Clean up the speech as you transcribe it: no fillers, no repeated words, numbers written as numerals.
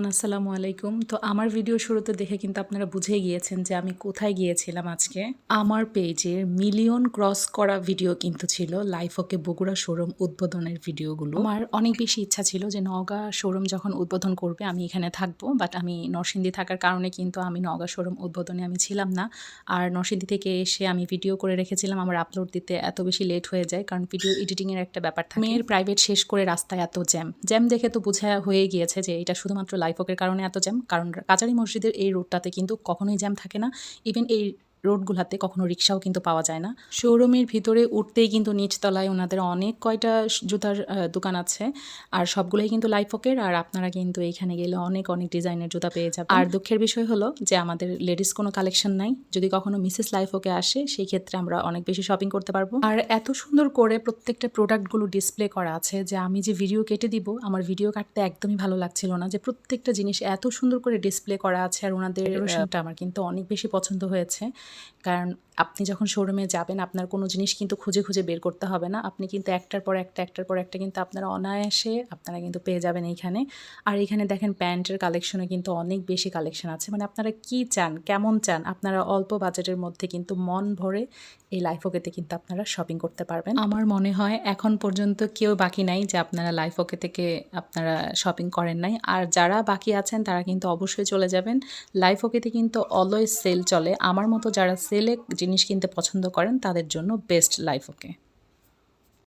আসসালামু আলাইকুম। তো আমার ভিডিও শুরুতে দেখে কিন্তু আপনারা বুঝেই গিয়েছেন যে আমি কোথায় গিয়েছিলাম আজকে। আমার পেজের মিলিয়ন ক্রস করা ভিডিও কিন্তু ছিল লাইফ ওকে বগুড়া শোরুম উদ্বোধনের ভিডিওগুলো। আমার অনেক বেশি ইচ্ছা ছিল যে নওগাঁ শোরুম যখন উদ্বোধন করবে আমি এখানে থাকবো। বাট আমি নরসিংদী থাকার কারণে কিন্তু আমি নওগাঁ শোরুম উদ্বোধনে আমি ছিলাম না। আর নরসিংদী থেকে এসে আমি ভিডিও করে রেখেছিলাম। আমার আপলোড দিতে এত বেশি লেট হয়ে যায় কারণ ভিডিও এডিটিংয়ের একটা ব্যাপার থাকে। মেয়ের প্রাইভেট শেষ করে রাস্তায় এত জ্যাম দেখে তো বোঝা হয়ে গিয়েছে যে এটা শুধুমাত্র লাইফ ওকের কারণে এত জ্যাম। কারণ কাচারি মসজিদের এই রোডটাতে কিন্তু কখনোই জ্যাম থাকে না। ইভেন এই রোডগুলোতে কখনো রিক্সাও কিন্তু পাওয়া যায় না। শোরুমের ভিতরে উঠতেই কিন্তু নিচতলায় ওনাদের অনেক কয়টা জুতার দোকান আছে। আর সবগুলোই কিন্তু লাইফ ওকের। আর আপনারা কিন্তু এইখানে গেলে অনেক ডিজাইনের জুতা পেয়ে যাবেন। আর দুঃখের বিষয় হলো যে আমাদের লেডিস কোনো কালেকশন নাই। যদি কখনো মিসেস লাইফ ওকে আসে সেই ক্ষেত্রে আমরা অনেক বেশি শপিং করতে পারবো। আর এত সুন্দর করে প্রত্যেকটা প্রোডাক্টগুলো ডিসপ্লে করা আছে যে আমি যে ভিডিও কেটে দিব আমার ভিডিও কাটতে একদমই ভালো লাগছিল না। যে প্রত্যেকটা জিনিস এত সুন্দর করে ডিসপ্লে করা আছে আর ওনাদের ডেকোরেশনটা আমার কিন্তু অনেক বেশি পছন্দ হয়েছে। কারণ আপনি যখন শোরুমে যাবেন আপনার কোনো জিনিস কিন্তু খুঁজে বের করতে হবে না। আপনি কিন্তু একটার পর একটা কিন্তু আপনারা অনায়াসে আপনারা কিন্তু পেয়ে যাবেন এইখানে। আর এইখানে দেখেন প্যান্টের কালেকশনে কিন্তু অনেক বেশি কালেকশন আছে। মানে আপনারা কি চান, কেমন চান, আপনারা অল্প বাজেটের মধ্যে কিন্তু মন ভরে এই লাইফ ওকেতে কিন্তু আপনারা শপিং করতে পারবেন। আমার মনে হয় এখন পর্যন্ত কেউ বাকি নাই যে আপনারা লাইফ ওকে থেকে আপনারা শপিং করেন নাই। আর যারা বাকি আছেন তারা কিন্তু অবশ্যই চলে যাবেন। লাইফ ওকেতে কিন্তু অলওয়েজ সেল চলে। আমার মতো যারা সেলে জিনিস কিনতে পছন্দ করেন তাদের জন্য বেস্ট লাইফ ওকে।